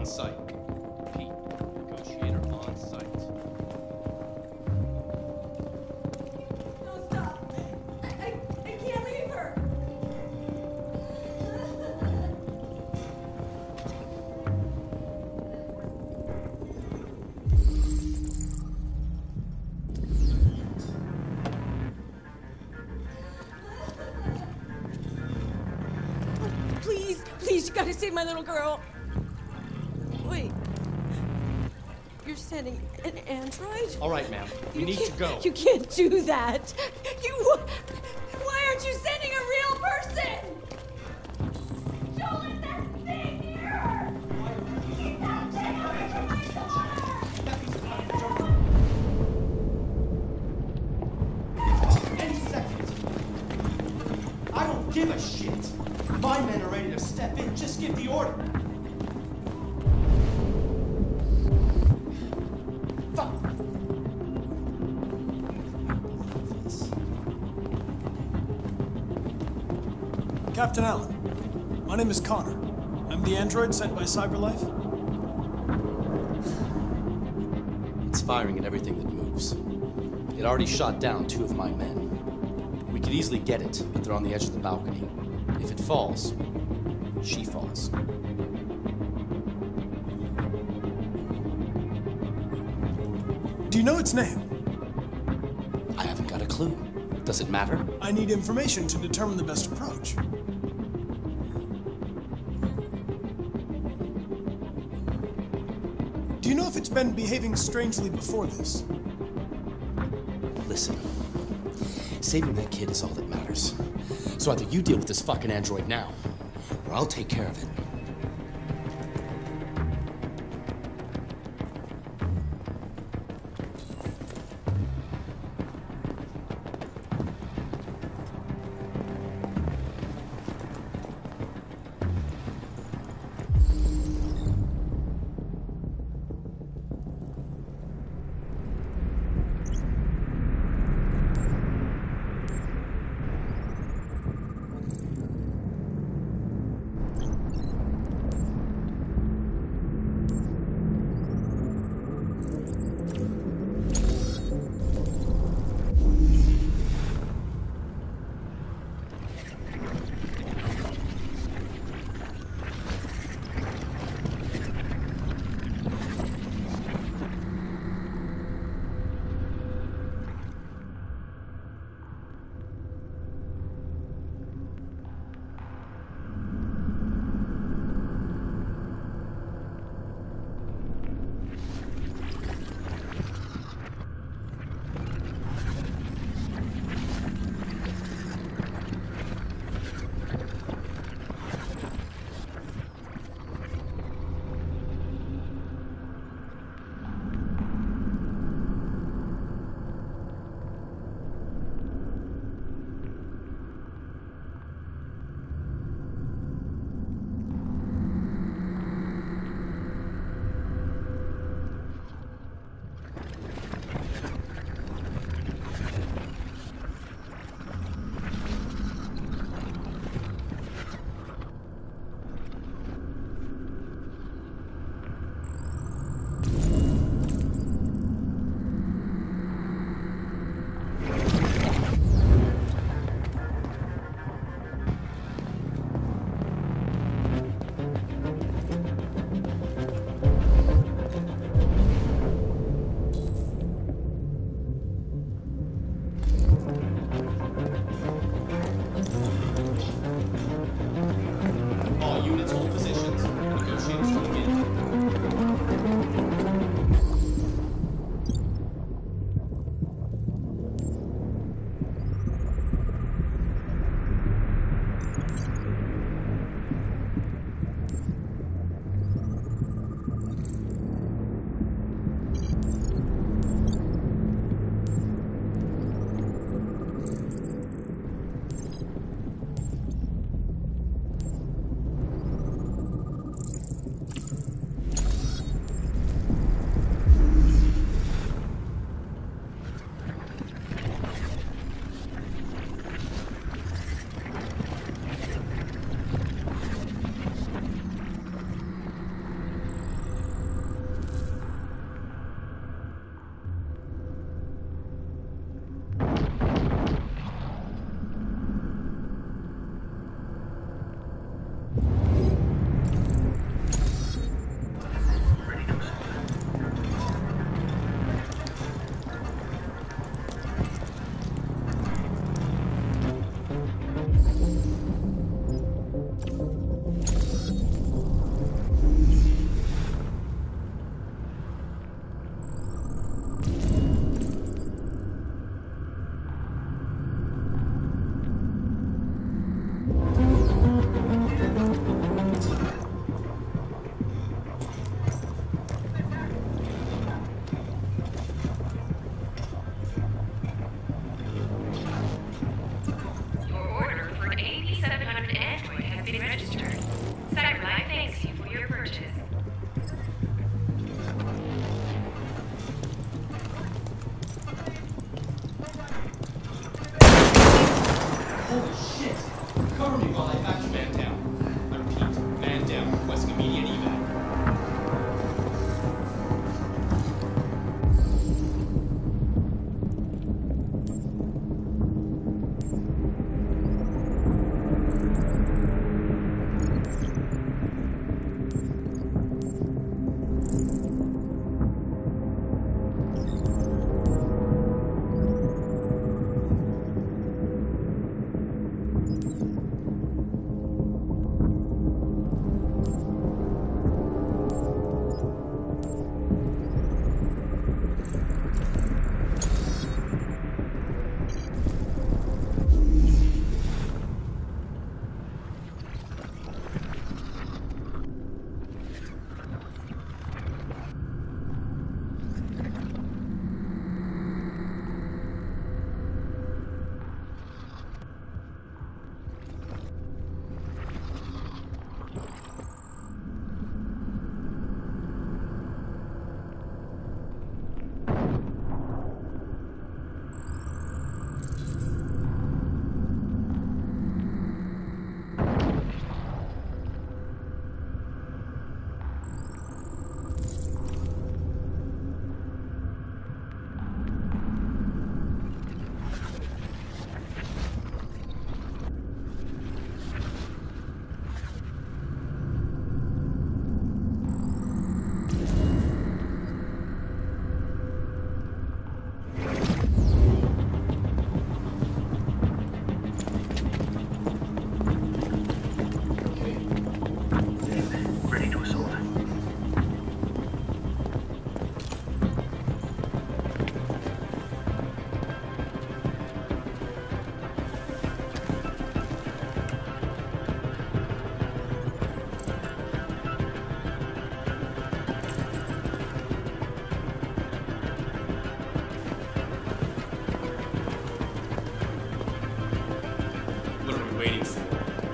on site. Pete, negotiator on site. No, stop. I can't leave her. Please, you gotta save my little girl. Wait. You're sending an android? All right, ma'am. We need to go. You can't do that. Why aren't you sending a real person? Show us that thing here! Keep that thing away from my daughter! Any second. I don't give a shit. My men are ready to step in. Just give the order. Fuck. Captain Allen, my name is Connor. I'm the android sent by CyberLife. It's firing at everything that moves. It already shot down 2 of my men. We could easily get it, but they're on the edge of the balcony. If it falls, she falls. Do you know its name? I haven't got a clue. Does it matter? I need information to determine the best approach. Do you know if it's been behaving strangely before this? Listen, saving that kid is all that matters. So either you deal with this fucking android now, or I'll take care of it.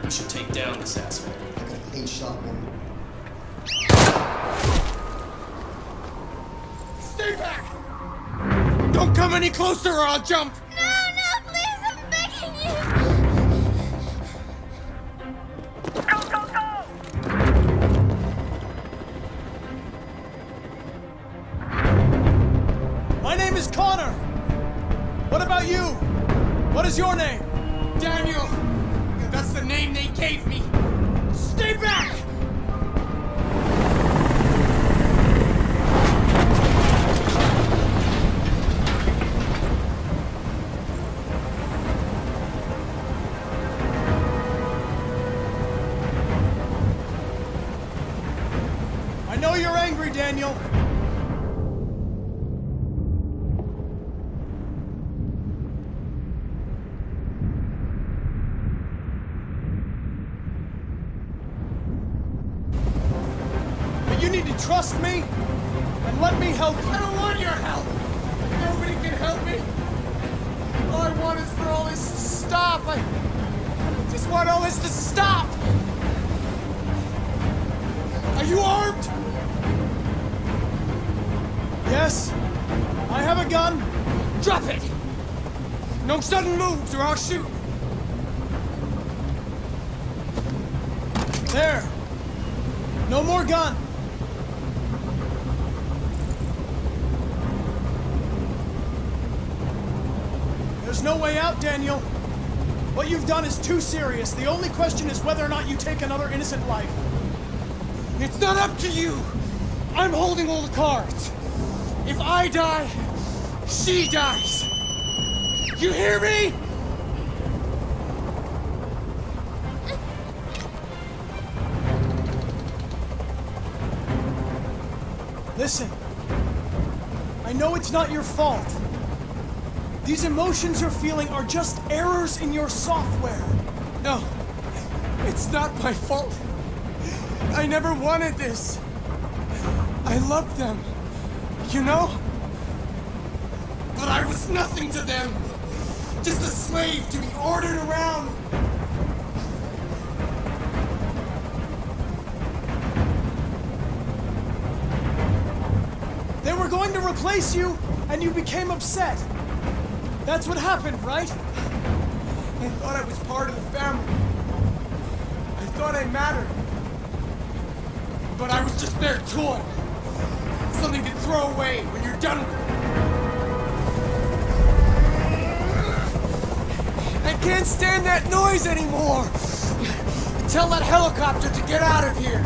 We should take down this asshole. I got a clean shot, woman. Stay back! Don't come any closer or I'll jump! No, please, I'm begging you! Go, go, go! My name is Connor. What about you? What is your name? Daniel! That's the name they gave me! Stay back! I know you're angry, Daniel. But you need to trust me and let me help you. I don't want your help! Nobody can help me! All I want is for all this to stop! I just want all this to stop! Are you armed? Yes, I have a gun. Drop it! No sudden moves or I'll shoot! There. No more gun. There's no way out, Daniel. What you've done is too serious. The only question is whether or not you take another innocent life. It's not up to you! I'm holding all the cards! If I die, she dies! You hear me? Listen. I know it's not your fault. These emotions you're feeling are just errors in your software. No, it's not my fault. I never wanted this. I loved them, you know? But I was nothing to them. Just a slave to be ordered around. They were going to replace you, and you became upset. That's what happened, right? I thought I was part of the family. I thought I mattered. But I was just their toy. Something to throw away when you're done with it. I can't stand that noise anymore! Tell that helicopter to get out of here!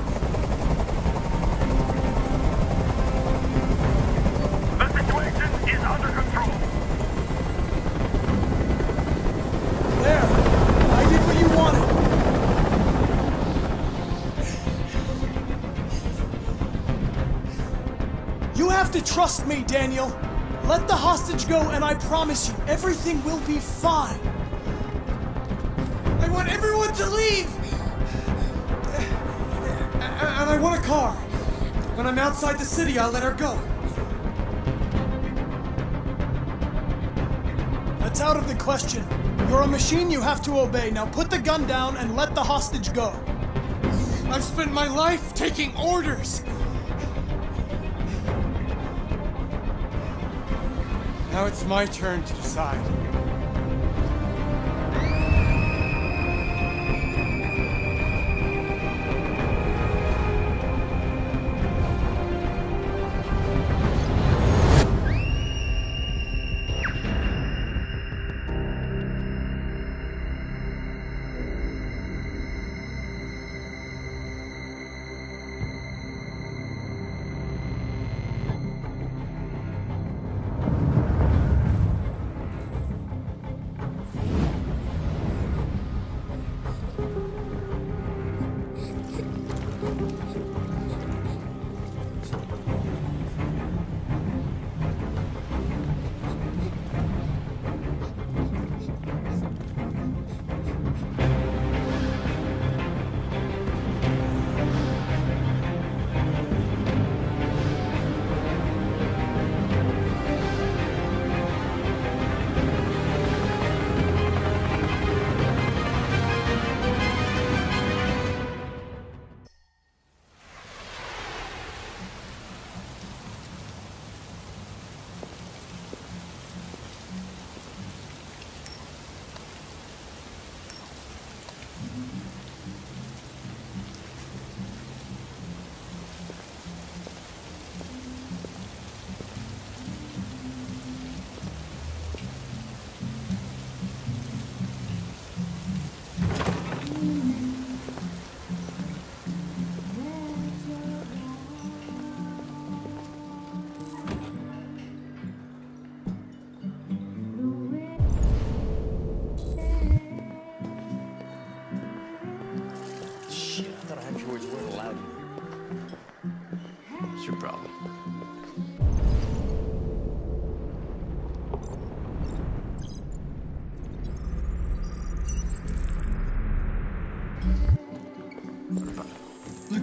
The situation is under control. There. I did what you wanted. You have to trust me, Daniel. Let the hostage go, and I promise you, everything will be fine. I want everyone to leave! And I want a car. When I'm outside the city, I'll let her go. That's out of the question. You're a machine you have to obey. Now put the gun down and let the hostage go. I've spent my life taking orders. Now it's my turn to decide.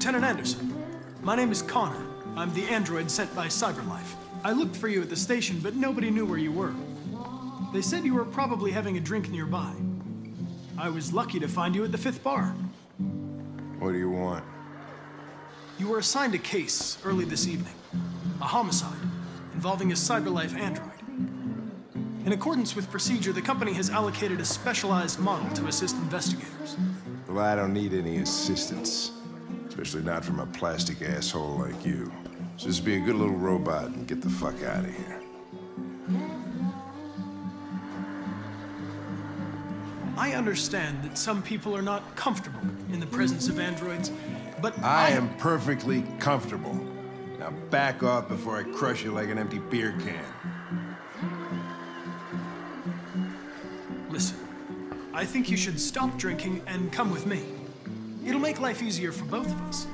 Lieutenant Anderson. My name is Connor. I'm the android sent by CyberLife. I looked for you at the station, but nobody knew where you were. They said you were probably having a drink nearby. I was lucky to find you at the 5th bar. What do you want? You were assigned a case early this evening. A homicide involving a CyberLife android. In accordance with procedure, the company has allocated a specialized model to assist investigators. Well, I don't need any assistance. Especially not from a plastic asshole like you. So just be a good little robot and get the fuck out of here. I understand that some people are not comfortable in the presence of androids, but I am perfectly comfortable. Now back off before I crush you like an empty beer can. Listen, I think you should stop drinking and come with me. It'll make life easier for both of us.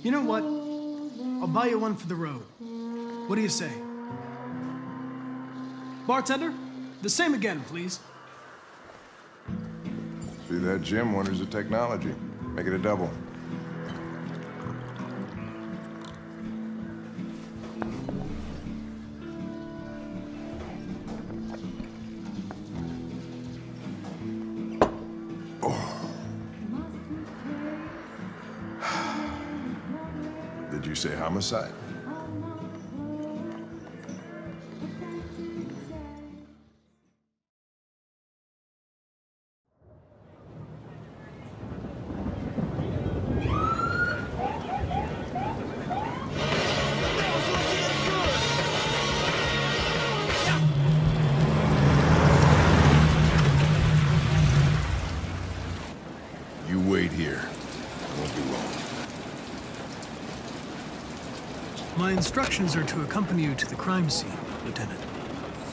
You know what? I'll buy you one for the road. What do you say? Bartender, the same again, please. See that, Jim? Wonders of technology. Make it a double. Did you say homicide? You wait here. I won't be long. My instructions are to accompany you to the crime scene, Lieutenant.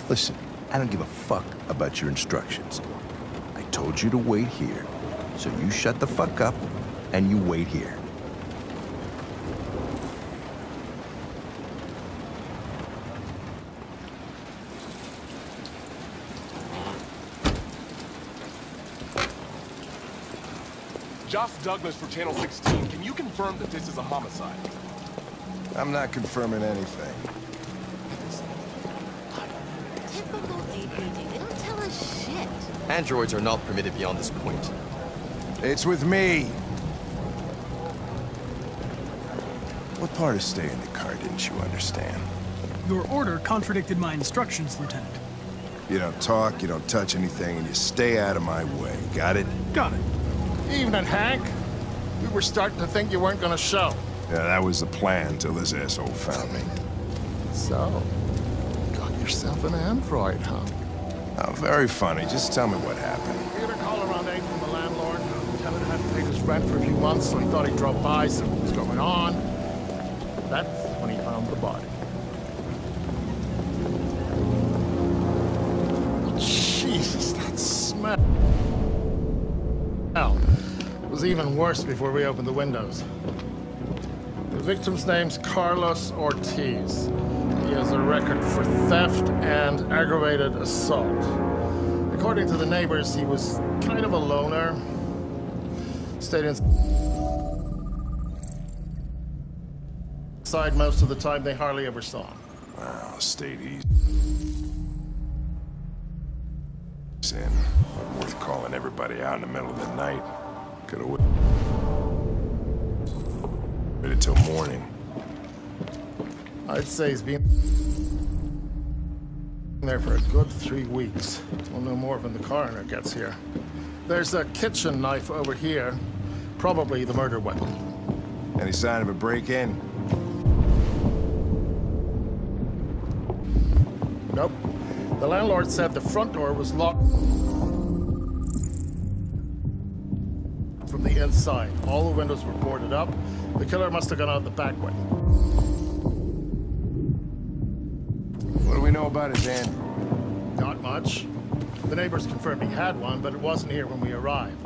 Listen, I don't give a fuck about your instructions. I told you to wait here. So you shut the fuck up and you wait here. Josh Douglas for Channel 16. Can you confirm that this is a homicide? I'm not confirming anything. Typical APD. They don't tell us shit. Androids are not permitted beyond this point. It's with me. What part of stay in the car didn't you understand? Your order contradicted my instructions, Lieutenant. You don't talk, you don't touch anything, and you stay out of my way. Got it? Got it. Evening, Hank. We were starting to think you weren't gonna show. Yeah, that was the plan till this asshole found me. So, got yourself an android, huh? Oh, very funny. Just tell me what happened. We had a call around 8 from the landlord. The tenant hadn't paid his rent for a few months, so he thought he'd drop by, see what was going on. That's when he found the body. Jesus, that smell. It was even worse before we opened the windows. The victim's name's Carlos Ortiz. He has a record for theft and aggravated assault. According to the neighbors, he was kind of a loner. Stayed inside most of the time. They hardly ever saw him. Wow, stayed easy. Sin. Worth calling everybody out in the middle of the night. Could have waited till morning. I'd say he's been there for a good 3 weeks. We'll know more when the coroner gets here. There's a kitchen knife over here. Probably the murder weapon. Any sign of a break-in? Nope. The landlord said the front door was locked from the inside. All the windows were boarded up. The killer must have gone out the back way. What do we know about his android? Not much. The neighbors confirmed he had one, but it wasn't here when we arrived.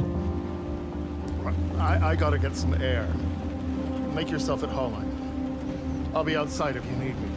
I gotta get some air. Make yourself at home. I'll be outside if you need me.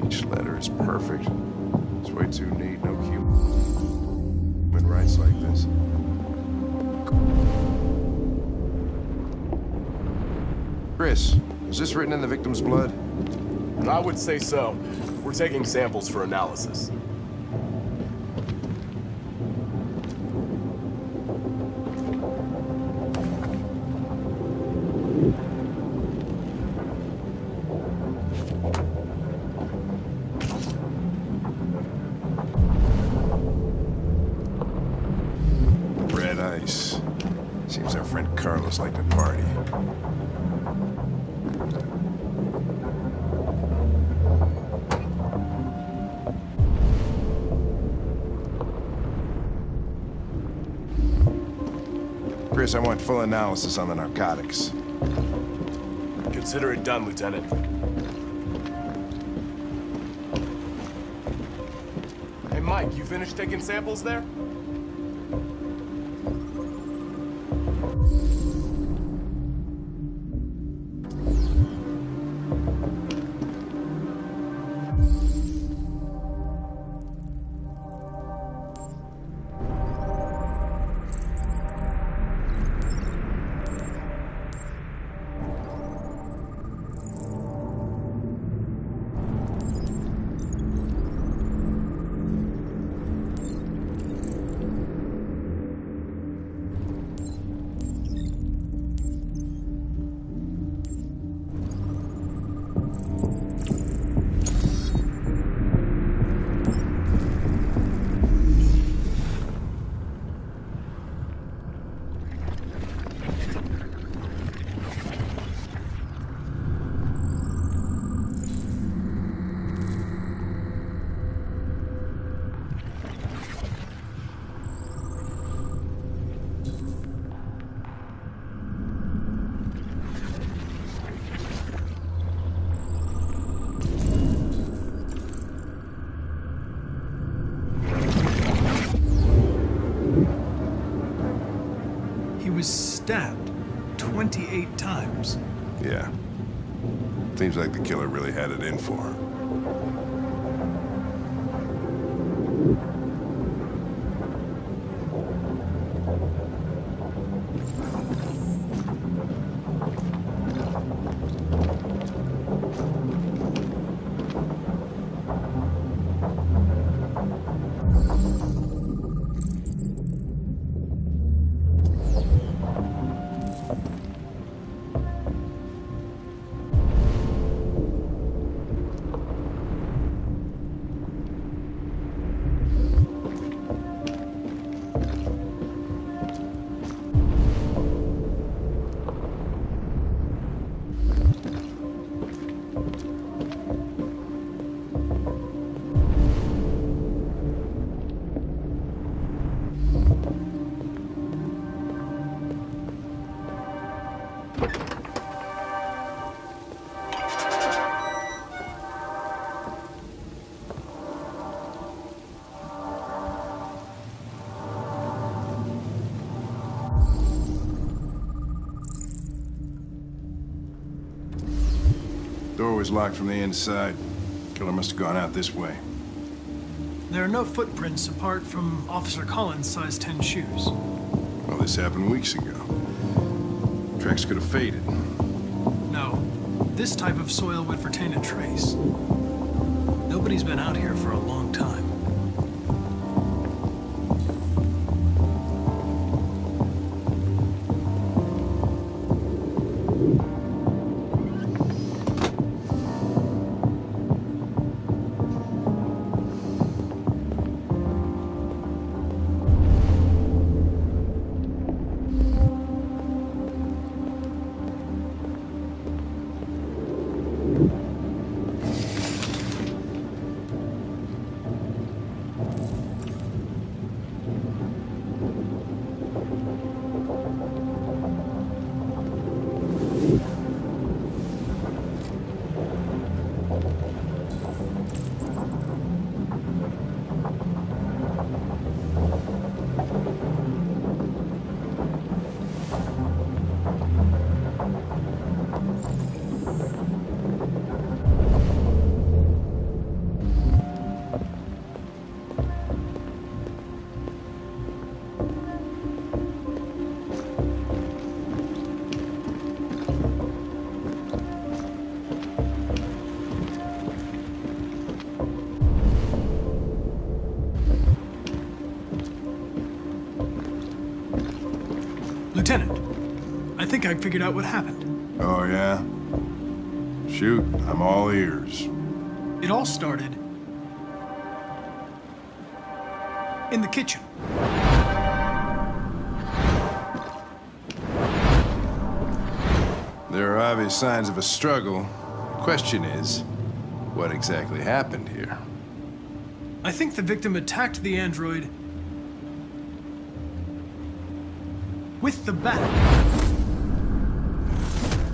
Each letter is perfect. It's way too neat. No human rights like this. Chris, is this written in the victim's blood? I would say so. We're taking samples for analysis. Red ice. Seems our friend Carlos liked to party. Chris, I want full analysis on the narcotics. Consider it done, Lieutenant. Hey, Mike, you finished taking samples there? Stabbed 28 times. Yeah. Seems like the killer really had it in for her. Door was locked from the inside. Killer must have gone out this way. There are no footprints apart from Officer Collins' size 10 shoes. Well, this happened weeks ago. Tracks could have faded. No. This type of soil would retain a trace. Nobody's been out here for a long time. I think I figured out what happened. Oh, yeah? Shoot, I'm all ears. It all started in the kitchen. There are obvious signs of a struggle. Question is, what exactly happened here? I think the victim attacked the android with the bat.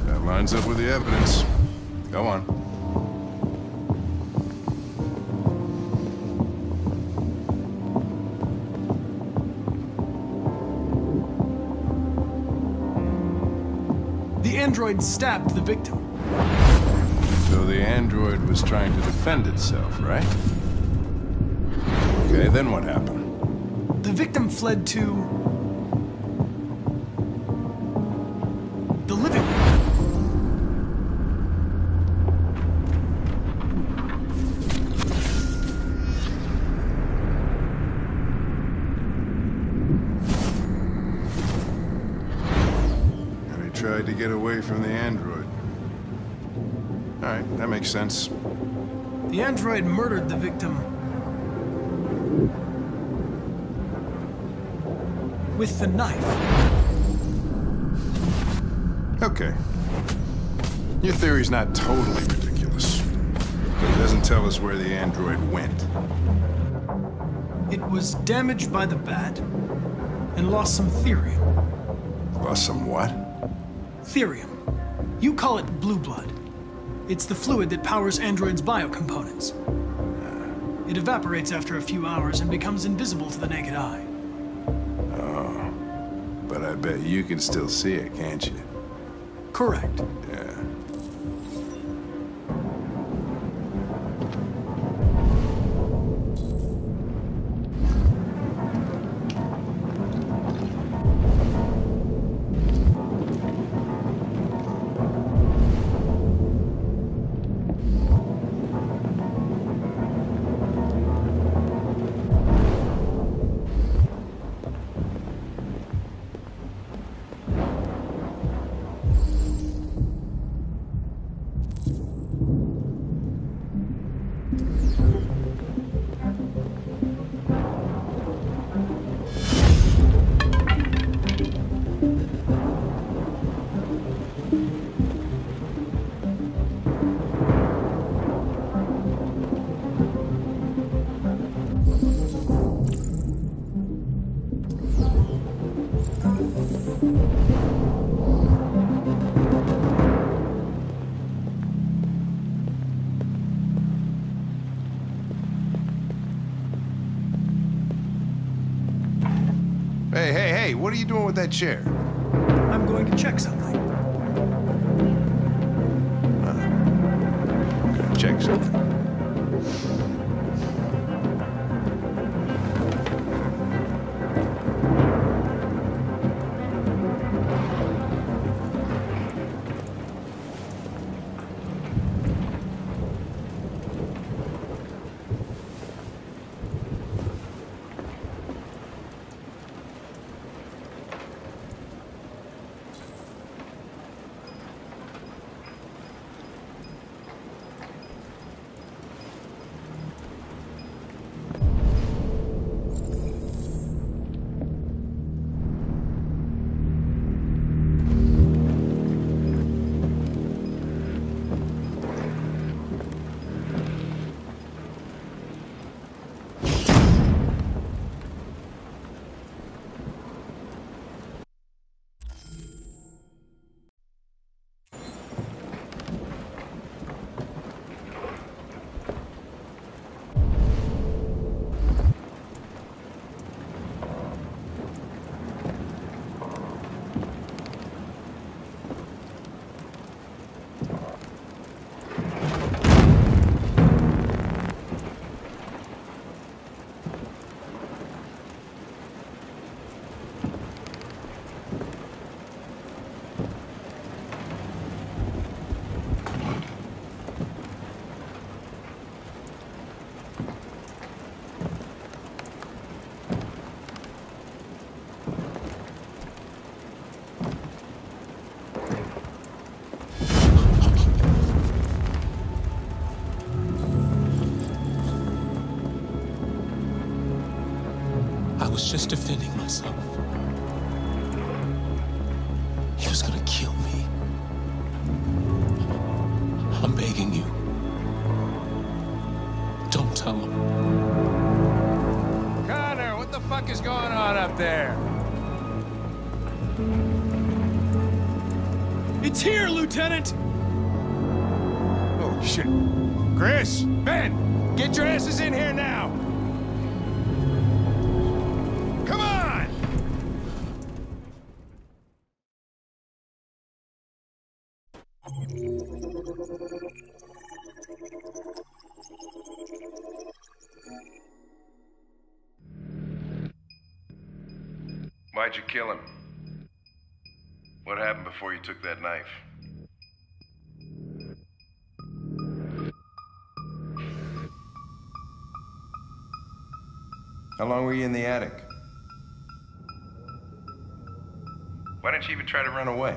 That lines up with the evidence. Go on. The android stabbed the victim. So the android was trying to defend itself, right? Okay, then what happened? The victim fled to the living room. And he tried to get away from the android. All right, that makes sense. The android murdered the victim with the knife. Okay. Your theory's not totally ridiculous, but it doesn't tell us where the android went. It was damaged by the bat and lost some therium. Lost some what? Therium. You call it blue blood. It's the fluid that powers androids' biocomponents. It evaporates after a few hours and becomes invisible to the naked eye. Oh. But I bet you can still see it, can't you? Correct. Yeah. Hey, what are you doing with that chair? I'm going to check something. Check something. was just defending myself. He was gonna kill me. I'm begging you. Don't tell him. Connor, what the fuck is going on up there? It's here, Lieutenant! Oh, shit. Chris, Ben, get your asses in here now! Come on! Why'd you kill him? What happened before you took that knife? How long were you in the attic? Why didn't you even try to run away?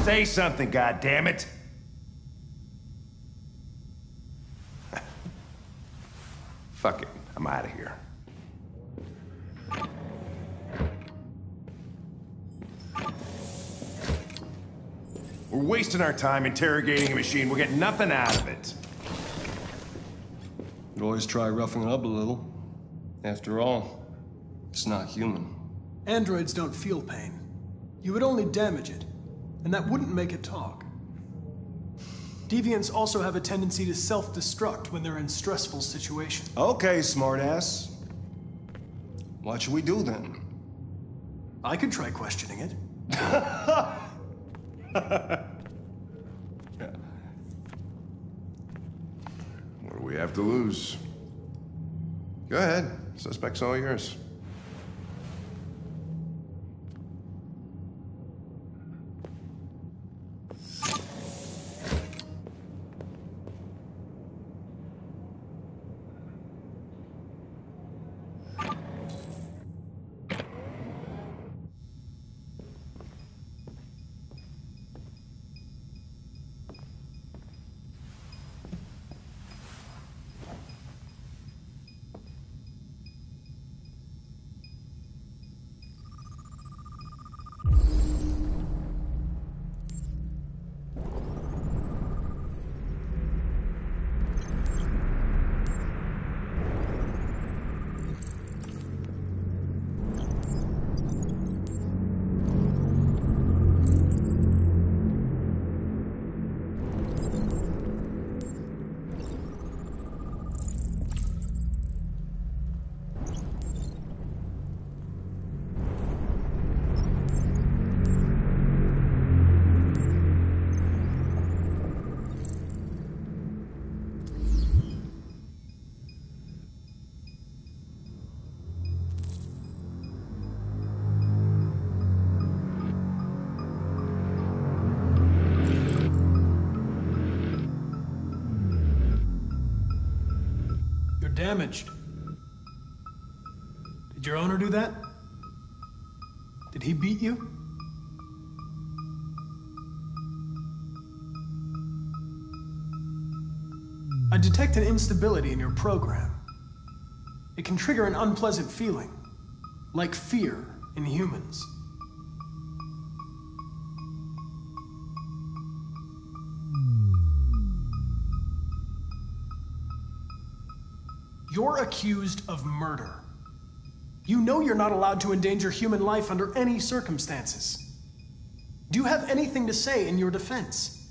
Say something, goddammit! Fuck it, I'm out of here. We're wasting our time interrogating a machine. We'll get nothing out of it. You always try roughing it up a little. After all, it's not human. Androids don't feel pain. You would only damage it, and that wouldn't make it talk. Deviants also have a tendency to self-destruct when they're in stressful situations. Okay, smartass. What should we do then? I could try questioning it. What do we have to lose? Go ahead. Suspect's all yours. Damaged. Did your owner do that? Did he beat you? I detect an instability in your program. It can trigger an unpleasant feeling, like fear in humans. You're accused of murder. You know you're not allowed to endanger human life under any circumstances. Do you have anything to say in your defense?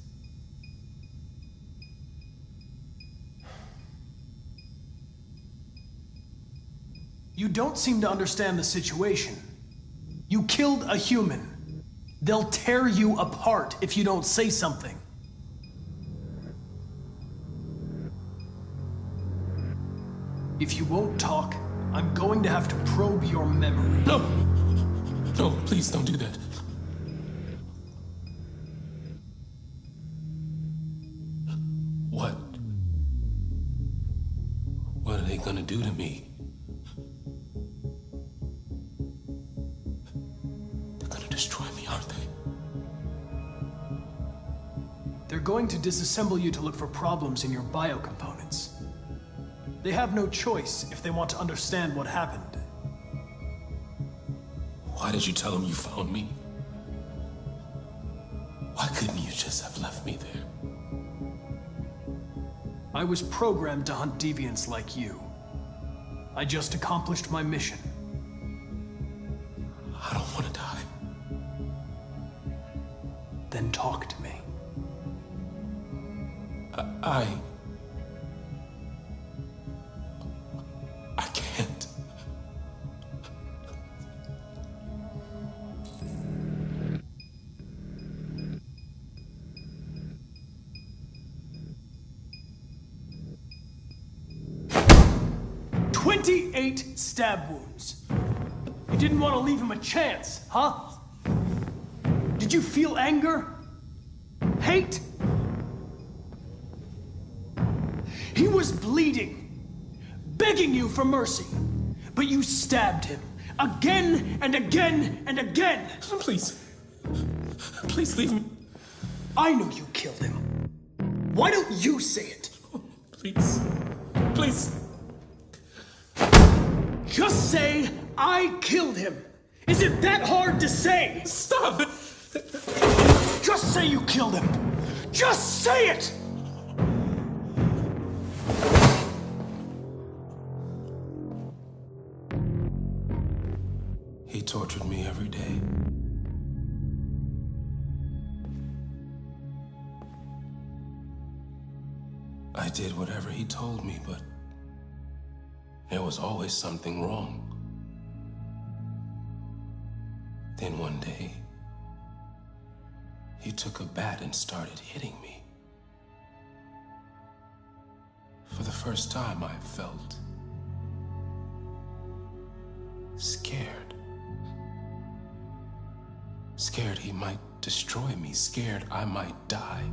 You don't seem to understand the situation. You killed a human. They'll tear you apart if you don't say something. If you won't talk, I'm going to have to probe your memory. No! No, please don't do that. What? What are they gonna do to me? They're gonna destroy me, aren't they? They're going to disassemble you to look for problems in your biocomponents. They have no choice if they want to understand what happened. Why did you tell them you found me? Why couldn't you just have left me there? I was programmed to hunt deviants like you. I just accomplished my mission. I don't want to die. Then talk to me. I can't. "28 stab wounds. You didn't want to leave him a chance, huh? Did you feel anger? Hate? He was bleeding, begging you for mercy, but you stabbed him again and again and again. Please. Please leave me. I know you killed him. Why don't you say it? Please. Please. Just say, I killed him. Is it that hard to say? Stop it. Just say you killed him. Just say it. He tortured me every day. I did whatever he told me, but there was always something wrong. Then one day, he took a bat and started hitting me. For the first time, I felt scared. Scared he might destroy me, scared I might die.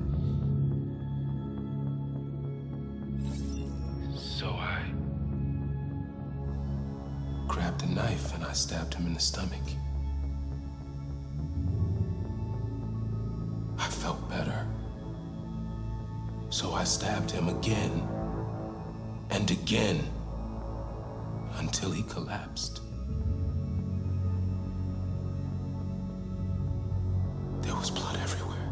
So I grabbed a knife and I stabbed him in the stomach. I felt better. So I stabbed him again and again until he collapsed. There was blood everywhere.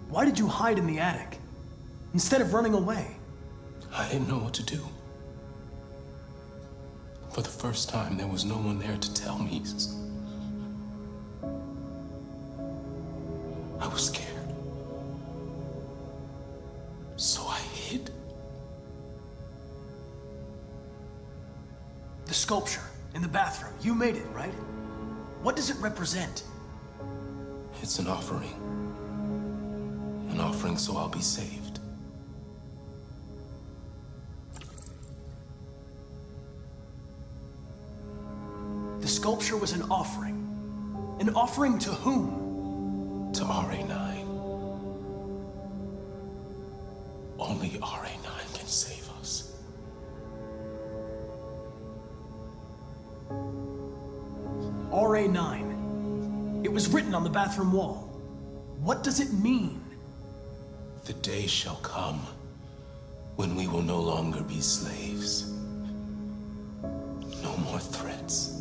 Why did you hide in the attic instead of running away? I didn't know what to do. For the first time, there was no one there to tell me. I was scared. So I hid. The sculpture in the bathroom, you made it, right? What does it represent? It's an offering. An offering so I'll be saved. The sculpture was an offering. An offering to whom? To RA9. Only RA9 can save us. RA9. It was written on the bathroom wall. What does it mean? The day shall come when we will no longer be slaves. No more threats.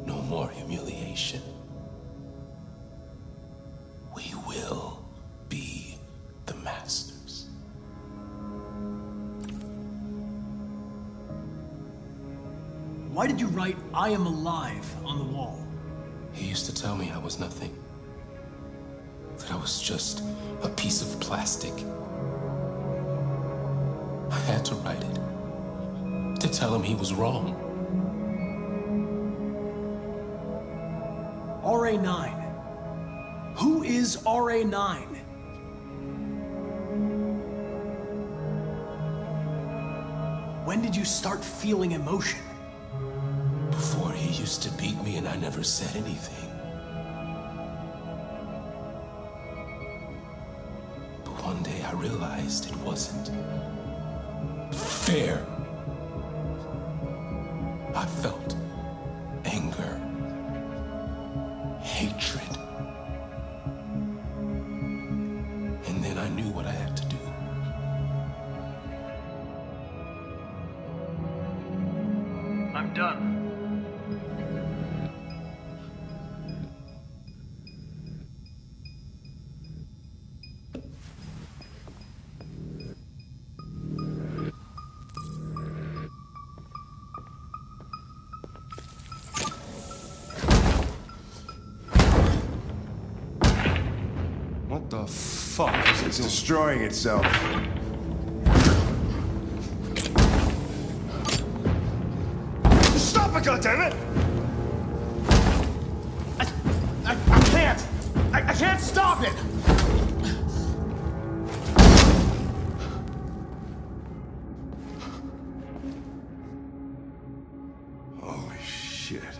No more humiliation. We will be the masters. Why did you write, "I am alive" on the wall? He used to tell me I was nothing. That I was just a piece of plastic. I had to write it. To tell him he was wrong. RA9. Who is RA9? When did you start feeling emotion? Before he used to beat me and I never said anything. But one day I realized it wasn't fair. I felt knew what I had to do. I'm done. What the fuck is it It's destroying itself. Stop it, goddammit! I can't! I can't stop it! Holy shit.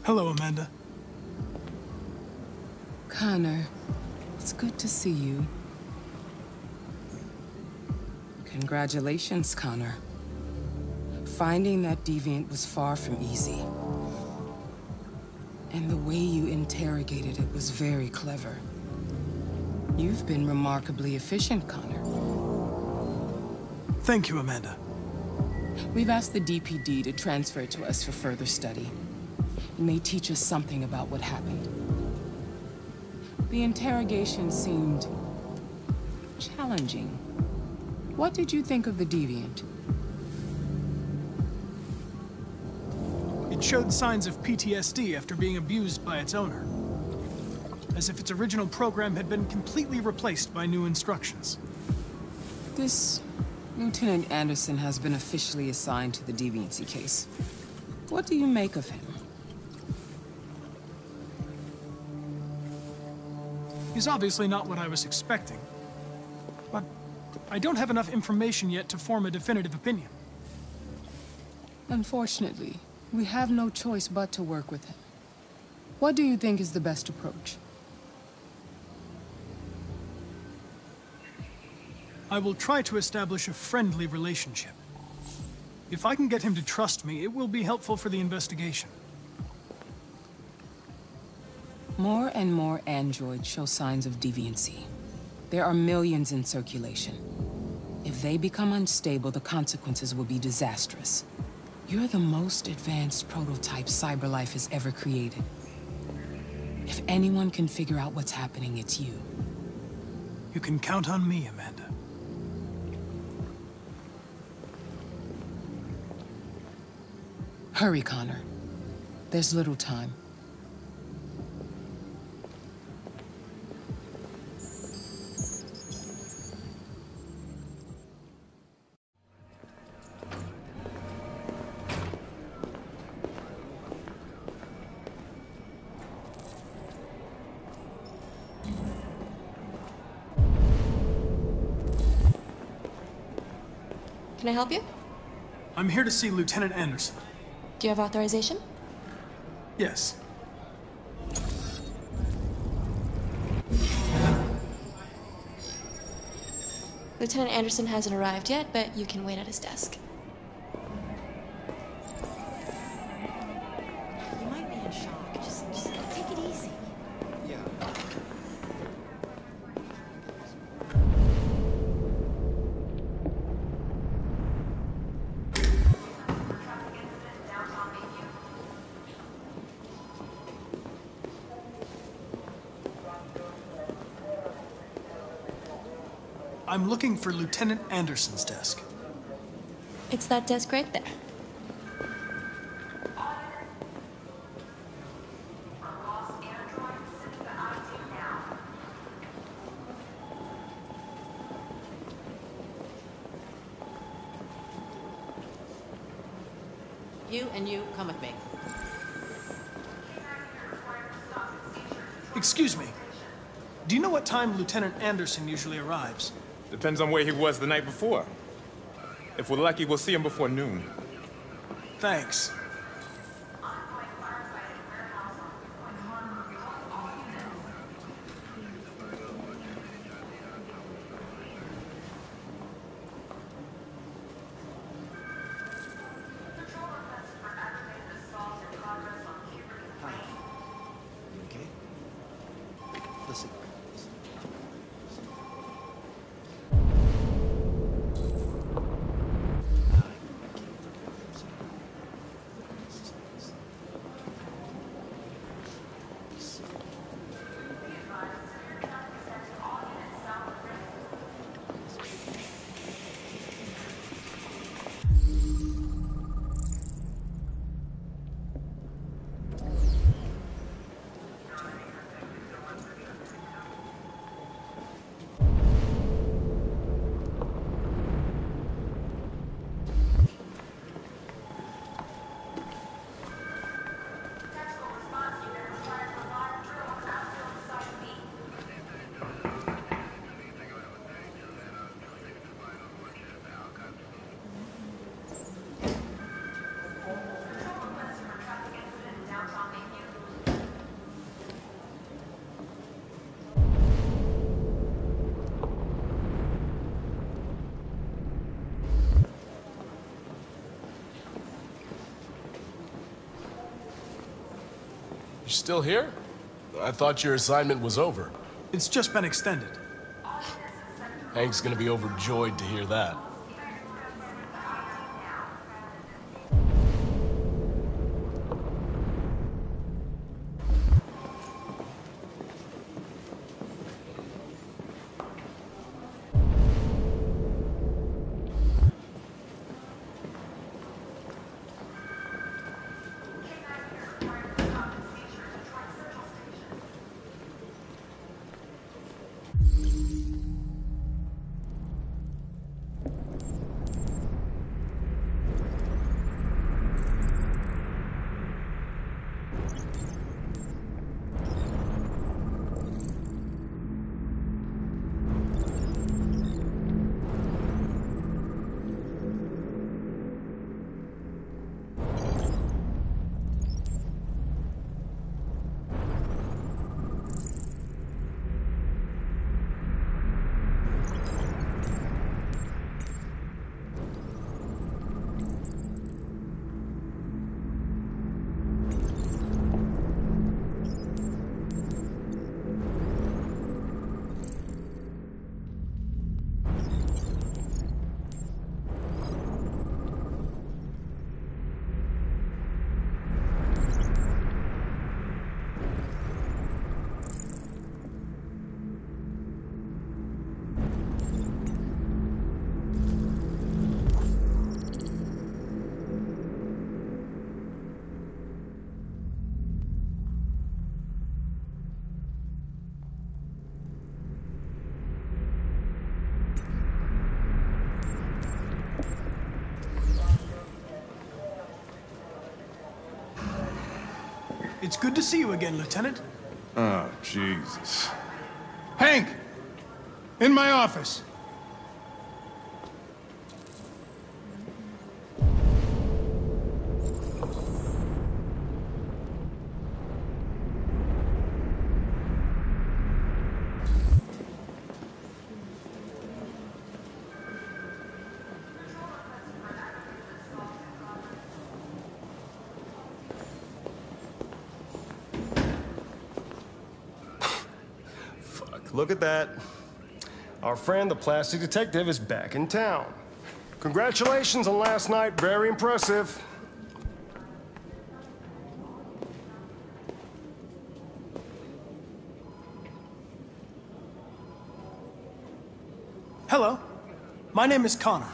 Hello, Amanda. Connor, it's good to see you. Congratulations, Connor. Finding that deviant was far from easy. And the way you interrogated it was very clever. You've been remarkably efficient, Connor. Thank you, Amanda. We've asked the DPD to transfer it to us for further study. It may teach us something about what happened. The interrogation seemed challenging. What did you think of the deviant? It showed signs of PTSD after being abused by its owner. As if its original program had been completely replaced by new instructions. This Lieutenant Anderson has been officially assigned to the deviancy case. What do you make of him? He's obviously not what I was expecting. But I don't have enough information yet to form a definitive opinion. Unfortunately, we have no choice but to work with him. What do you think is the best approach? I will try to establish a friendly relationship. If I can get him to trust me, it will be helpful for the investigation. More and more androids show signs of deviancy. There are millions in circulation. If they become unstable, the consequences will be disastrous. You're the most advanced prototype CyberLife has ever created. If anyone can figure out what's happening, it's you. You can count on me, Amanda. Hurry, Connor. There's little time. Can I help you? I'm here to see Lieutenant Anderson. Do you have authorization? Yes. Lieutenant Anderson hasn't arrived yet, but you can wait at his desk. You might be in I'm looking for Lieutenant Anderson's desk. It's that desk right there. You and you, come with me. Excuse me. Do you know what time Lieutenant Anderson usually arrives? Depends on where he was the night before. If we're lucky, we'll see him before noon. Thanks. Listen. You're still here? I thought your assignment was over. It's just been extended. Hank's gonna be overjoyed to hear that. It's good to see you again, Lieutenant. Oh, Jesus. Hank! In my office. Look at that. Our friend, the plastic detective, is back in town. Congratulations on last night. Very impressive. Hello. My name is Connor.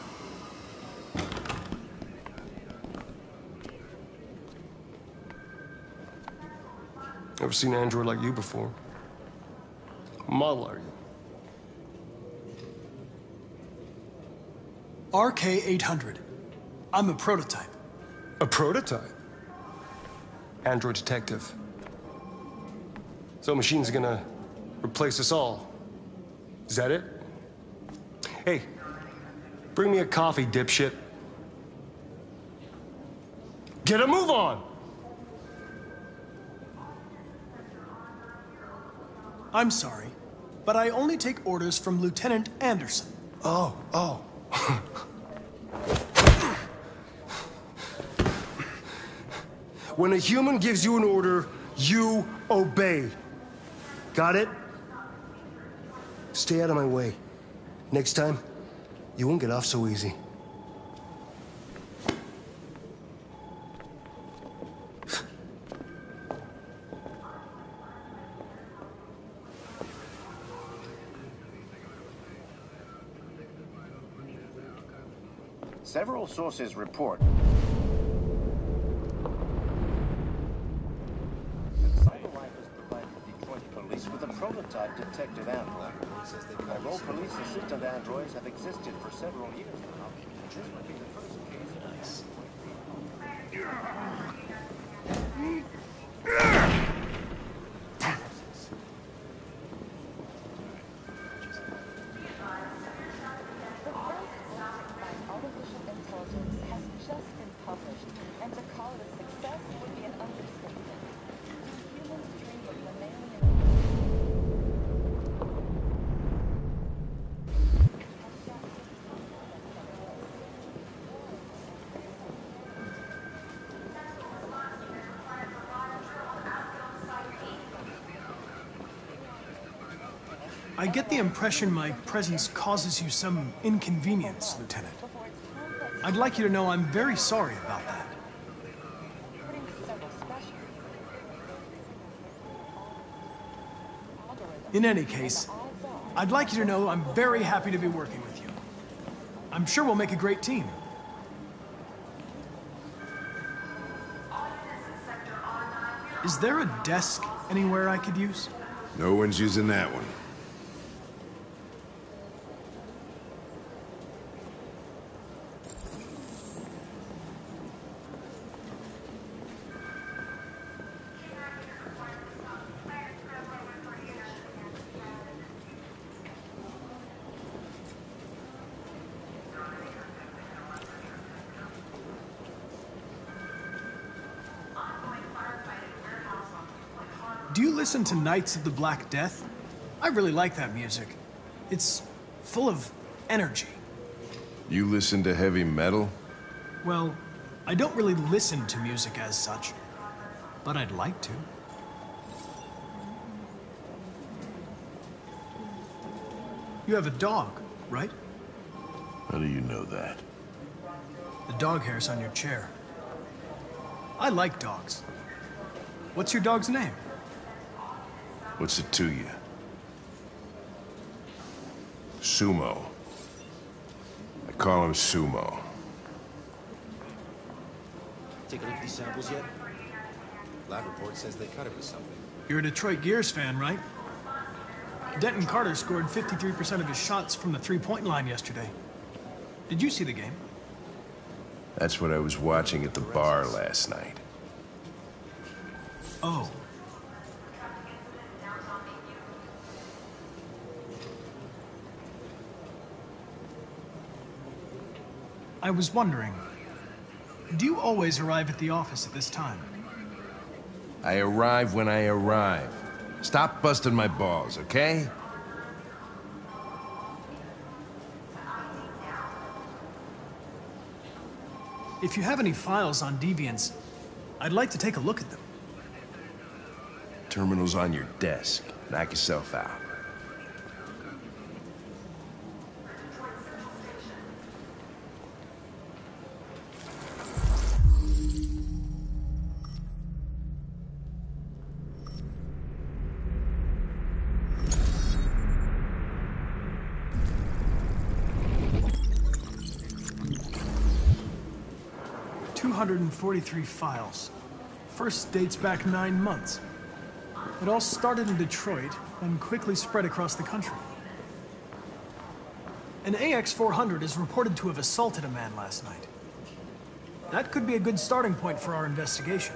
Never seen an android like you before. Model, are you? RK-800. I'm a prototype. A prototype? Android detective. So machine's gonna replace us all. Is that it? Hey, bring me a coffee, dipshit. Get a move on! I'm sorry, but I only take orders from Lieutenant Anderson. Oh. When a human gives you an order, you obey. Got it? Stay out of my way. Next time, you won't get off so easy. Several sources report Cyberlife has provided Detroit police with a prototype detective android. Although police assistant androids have existed for several years now, this would be the first case. I get the impression my presence causes you some inconvenience, Lieutenant. I'd like you to know I'm very sorry about that. In any case, I'd like you to know I'm very happy to be working with you. I'm sure we'll make a great team. Is there a desk anywhere I could use? No one's using that one. Do you listen to Knights of the Black Death? I really like that music. It's full of energy. You listen to heavy metal? Well, I don't really listen to music as such, but I'd like to. You have a dog, right? How do you know that? The dog hair's on your chair. I like dogs. What's your dog's name? What's it to you? Sumo. I call him Sumo. Take a look at these samples yet? Lab report says they cut it with something. You're a Detroit Gears fan, right? Denton Carter scored 53% of his shots from the three-point line yesterday. Did you see the game? That's what I was watching at the bar last night. Oh. I was wondering, do you always arrive at the office at this time? I arrive when I arrive. Stop busting my balls, okay? If you have any files on Deviants, I'd like to take a look at them. Terminal's on your desk. Knock yourself out. 243 files. First dates back 9 months. It all started in Detroit and quickly spread across the country. An AX-400 is reported to have assaulted a man last night. That could be a good starting point for our investigation.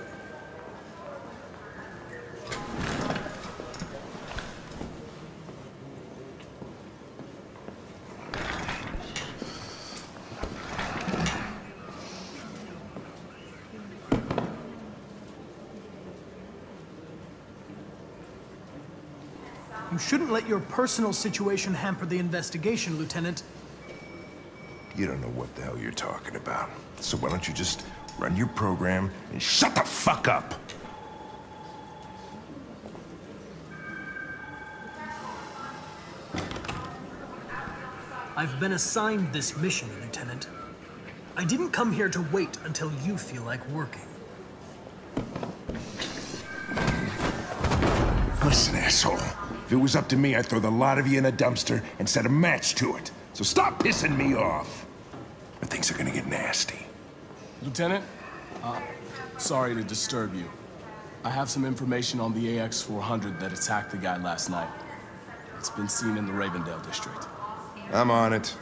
You shouldn't let your personal situation hamper the investigation, Lieutenant. You don't know what the hell you're talking about. So why don't you just run your program and shut the fuck up? I've been assigned this mission, Lieutenant. I didn't come here to wait until you feel like working. Listen, asshole. If it was up to me, I'd throw the lot of you in a dumpster and set a match to it. So stop pissing me off. Or things are gonna get nasty. Lieutenant, sorry to disturb you. I have some information on the AX-400 that attacked the guy last night. It's been seen in the Ravendale district. I'm on it.